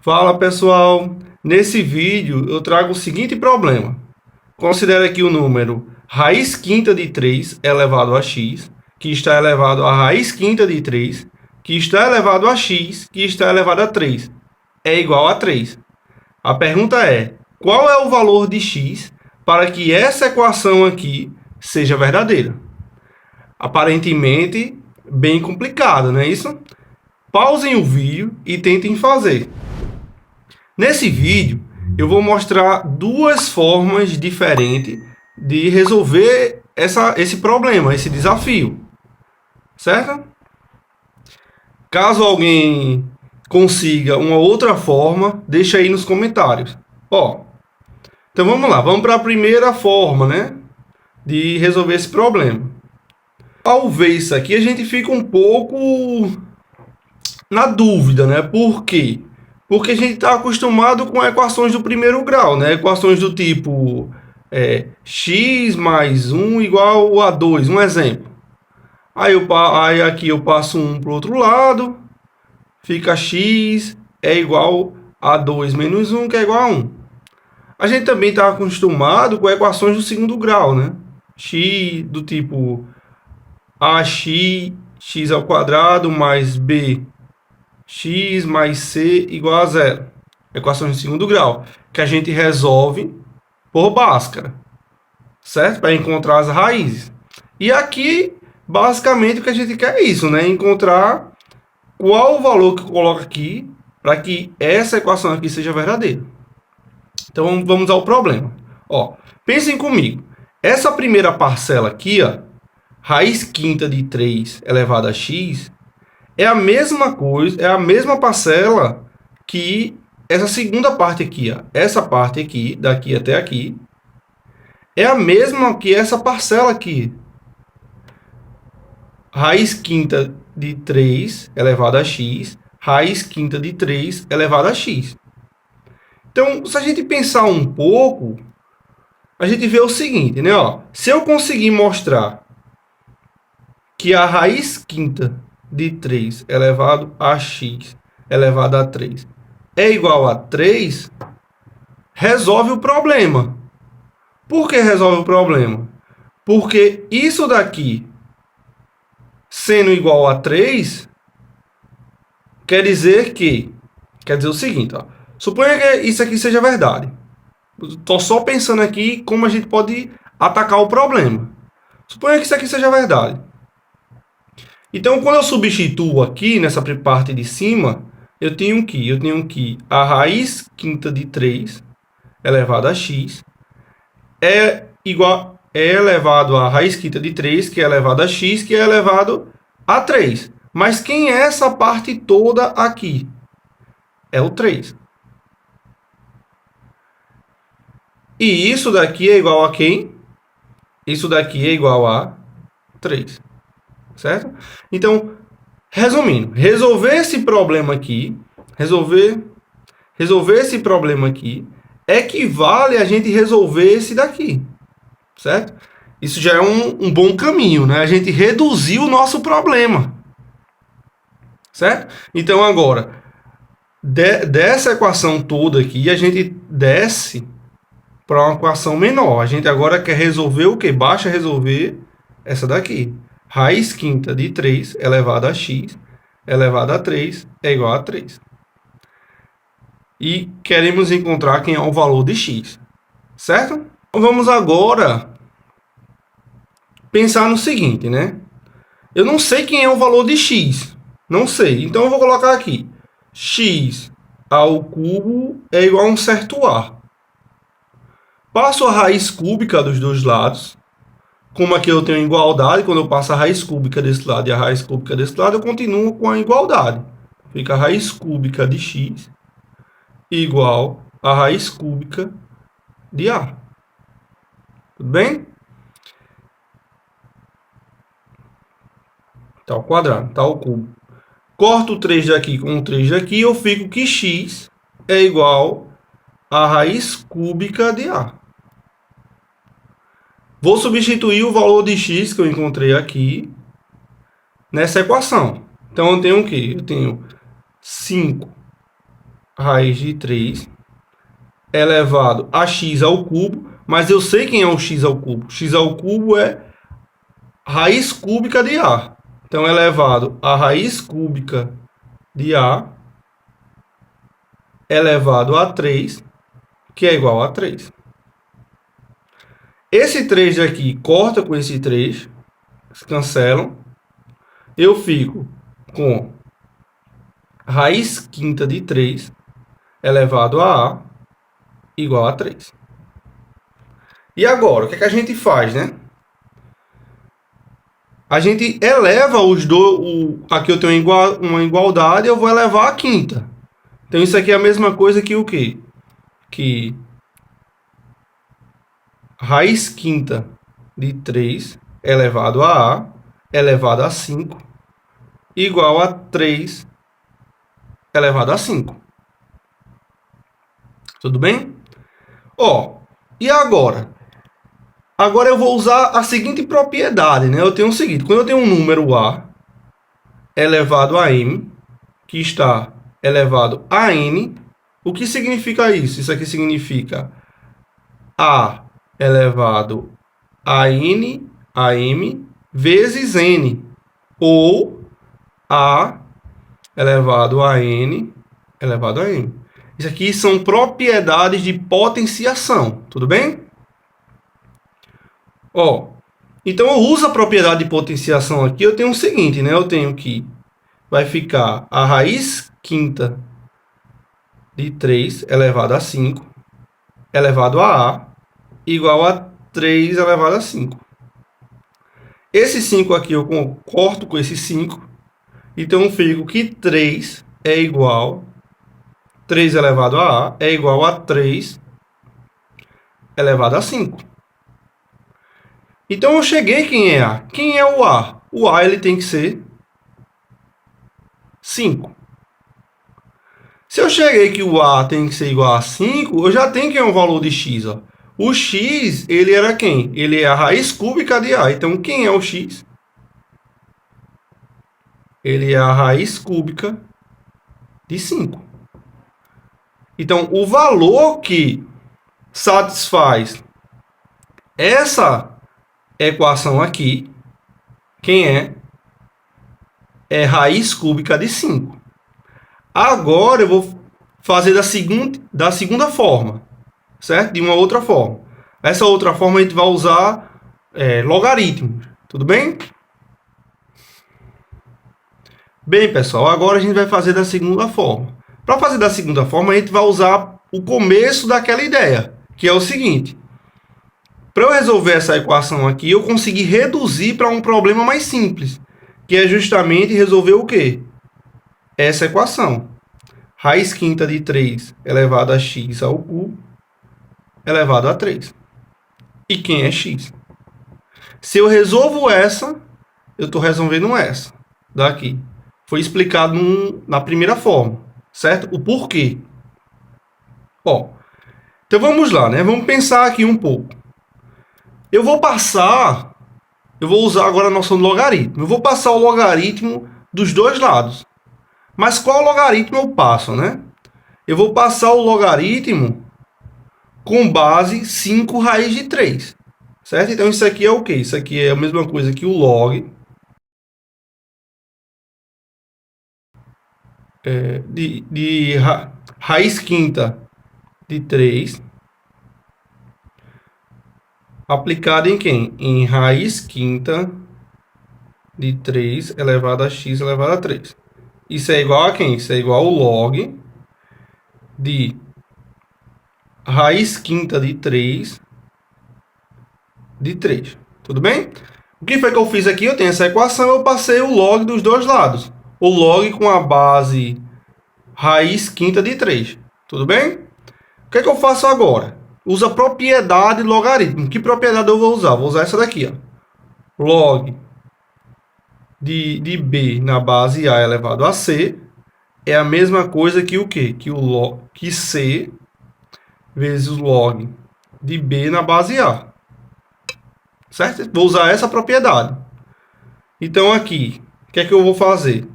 Fala pessoal, nesse vídeo eu trago o seguinte problema. Considere que o número raiz quinta de 3 elevado a x, que está elevado a raiz quinta de 3, que está elevado a x, que está elevado a 3, é igual a 3. A pergunta é, qual é o valor de x para que essa equação aqui seja verdadeira? Aparentemente, bem complicado, não é isso? Pausem o vídeo e tentem fazer. Nesse vídeo, eu vou mostrar duas formas diferentes de resolver esse problema, esse desafio, certo? Caso alguém consiga uma outra forma, deixa aí nos comentários. Então vamos lá, vamos para a primeira forma, né, de resolver esse problema. Ao ver isso aqui, a gente fica um pouco na dúvida, né? Por quê? Porque a gente está acostumado com equações do primeiro grau, né? Equações do tipo x mais 1 igual a 2, um exemplo. Aí aqui eu passo 1 para o outro lado, fica x é igual a 2 menos 1, que é igual a 1. A gente também está acostumado com equações do segundo grau, né? X do tipo ax, x ao quadrado mais b x mais c igual a zero. Equações de segundo grau, que a gente resolve por Bhaskara, certo? Para encontrar as raízes. E aqui, basicamente, o que a gente quer é isso, né? Encontrar qual o valor que eu coloco aqui para que essa equação aqui seja verdadeira. Então, vamos ao problema. Pensem comigo. Essa primeira parcela aqui, raiz quinta de 3 elevado a x, é a mesma coisa, é a mesma parcela que essa segunda parte aqui, essa parte aqui, daqui até aqui, é a mesma que essa parcela aqui. Raiz quinta de 3 elevado a x, raiz quinta de 3 elevado a x. Então, se a gente pensar um pouco, a gente vê o seguinte, né? Se eu conseguir mostrar que a raiz quinta de 3 elevado a x elevado a 3 é igual a 3, resolve o problema. Por que resolve o problema? Porque isso daqui, sendo igual a 3, quer dizer o seguinte, suponha que isso aqui seja verdade. Estou só pensando aqui como a gente pode atacar o problema. Suponha que isso aqui seja verdade. Então, quando eu substituo aqui, nessa parte de cima, eu tenho que a raiz quinta de 3 elevado a x é elevado a raiz quinta de 3, que é elevado a x, que é elevado a 3. Mas quem é essa parte toda aqui? É o 3. E isso daqui é igual a quem? Isso daqui é igual a 3. Certo? Então, resumindo, resolver esse problema aqui equivale a gente resolver esse daqui, certo? Isso já é um bom caminho, né? A gente reduziu o nosso problema, certo? Então, agora, dessa equação toda aqui, a gente desce para uma equação menor. A gente agora quer resolver o quê? Basta resolver essa daqui. Raiz quinta de 3 elevado a x elevado a 3 é igual a 3. E queremos encontrar quem é o valor de x, certo? Então, vamos agora pensar no seguinte, né? Eu não sei quem é o valor de x, não sei. Então, eu vou colocar aqui, x ao cubo é igual a um certo a. Passo a raiz cúbica dos dois lados. Como aqui eu tenho igualdade, quando eu passo a raiz cúbica desse lado e a raiz cúbica desse lado, eu continuo com a igualdade. Fica a raiz cúbica de x igual a raiz cúbica de a. Tudo bem? Tá ao quadrado, tá ao cubo. Corto o 3 daqui com o 3 daqui, eu fico que x é igual a raiz cúbica de a. Vou substituir o valor de x que eu encontrei aqui nessa equação. Então, eu tenho o quê? Eu tenho 5 raiz de 3 elevado a x ao cubo, mas eu sei quem é o x ao cubo. X ao cubo é raiz cúbica de A. Então, elevado a raiz cúbica de A elevado a 3, que é igual a 3. Esse 3 daqui corta com esse 3, se cancelam. Eu fico com raiz quinta de 3 elevado a A igual a 3. E agora, o que é que a gente faz, né? A gente eleva os dois. Aqui eu tenho uma igualdade, eu vou elevar a quinta. Então, isso aqui é a mesma coisa que o quê? Que raiz quinta de 3 elevado a A elevado a 5 igual a 3 elevado a 5. Tudo bem? Ó, e agora? Agora eu vou usar a seguinte propriedade, né? Eu tenho o seguinte, quando eu tenho um número A elevado a M, que está elevado a N, o que significa isso? Isso aqui significa A elevado a N, a M, vezes N, ou A elevado a N elevado a M. Isso aqui são propriedades de potenciação, tudo bem? Ó, então eu uso a propriedade de potenciação aqui, eu tenho o seguinte, né? Eu tenho que vai ficar a raiz quinta de 3 elevado a 5 elevado a A igual a 3 elevado a 5. Esse 5 aqui eu corto com esse 5, então eu fico que 3 é igual 3 elevado a A é igual a 3 elevado a 5. Então eu cheguei quem é A. Quem é o A? O A ele tem que ser 5. Se eu cheguei que o A tem que ser igual a 5, eu já tenho quem é o valor de x. Ó. O x, ele era quem? Ele é a raiz cúbica de A. Então, quem é o x? Ele é a raiz cúbica de 5. Então, o valor que satisfaz essa equação aqui, quem é? É raiz cúbica de 5. Agora eu vou fazer da segunda forma, certo? De uma outra forma. Essa outra forma a gente vai usar logaritmos, tudo bem? Bem, pessoal, agora a gente vai fazer da segunda forma. Para fazer da segunda forma, a gente vai usar o começo daquela ideia, que é o seguinte. Para eu resolver essa equação aqui, eu consegui reduzir para um problema mais simples, que é justamente resolver o quê? Essa equação. Raiz quinta de 3 elevado a x ao cubo elevado a 3. E quem é x? Se eu resolvo essa, eu estou resolvendo essa daqui. Foi explicado na primeira forma, certo? O porquê. Ó, então vamos lá, né? Vamos pensar aqui um pouco. Eu vou usar agora a noção do logaritmo. Eu vou passar o logaritmo dos dois lados. Mas qual logaritmo eu passo, né? Eu vou passar o logaritmo com base 5 raiz de 3. Certo? Então, isso aqui é o quê? Isso aqui é a mesma coisa que o log de raiz quinta de 3 aplicado em quem? Em raiz quinta de 3 elevado a x elevado a 3. Isso é igual a quem? Isso é igual ao log de raiz quinta de 3 de 3. Tudo bem? O que foi que eu fiz aqui? Eu tenho essa equação, eu passei o log dos dois lados. O log com a base raiz quinta de 3. Tudo bem? O que é que eu faço agora? Uso a propriedade logaritmo. Que propriedade eu vou usar? Vou usar essa daqui, ó. Log de b na base a elevado a c é a mesma coisa que o quê? Que c vezes o log de b na base a. Certo? Vou usar essa propriedade. Então, aqui, o que é que eu vou fazer?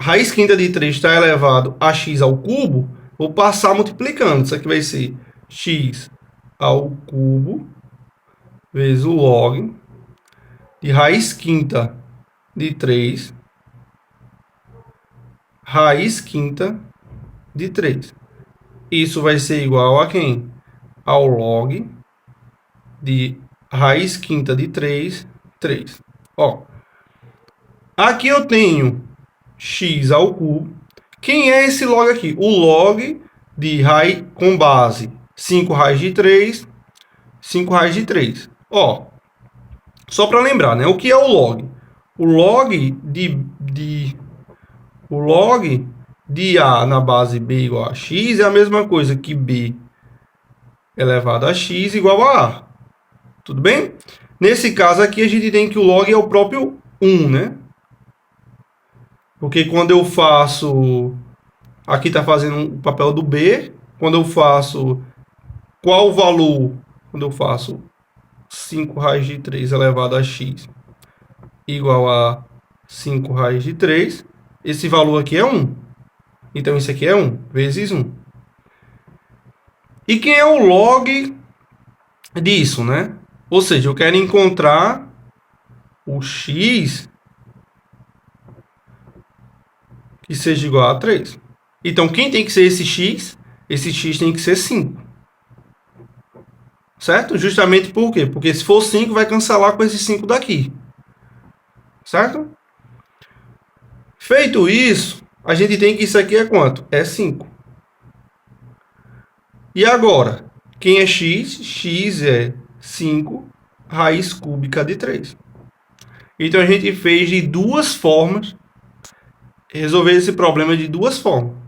raiz quinta de 3 está elevado a x ao cubo, vou passar multiplicando. Isso aqui vai ser x ao cubo vezes o log de raiz quinta de 3, raiz quinta de 3. Isso vai ser igual a quem? Ao log de raiz quinta de 3, 3. Ó, aqui eu tenho x ao cubo. Quem é esse log aqui? O log de raiz com base 5 raiz de 3, 5 raiz de 3. Ó, só para lembrar, né? O que é o log? O log de A na base B igual a x é a mesma coisa que B elevado a x igual a A. Tudo bem? Nesse caso aqui, a gente tem que o log é o próprio 1, né? Porque quando eu faço... Aqui está fazendo o papel do B. Quando eu faço... Qual o valor? Quando eu faço 5 raiz de 3 elevado a x igual a 5 raiz de 3. Esse valor aqui é 1. Então, isso aqui é 1 vezes 1. E quem é o log disso, né? Ou seja, eu quero encontrar o x que seja igual a 3. Então, quem tem que ser esse x? Esse x tem que ser 5. Certo? Justamente por quê? Porque se for 5, vai cancelar com esse 5 daqui. Certo? Feito isso, a gente tem que isso aqui é quanto? É 5. E agora, quem é x? X é 5 raiz cúbica de 3. Então, a gente fez de duas formas, resolver esse problema de duas formas.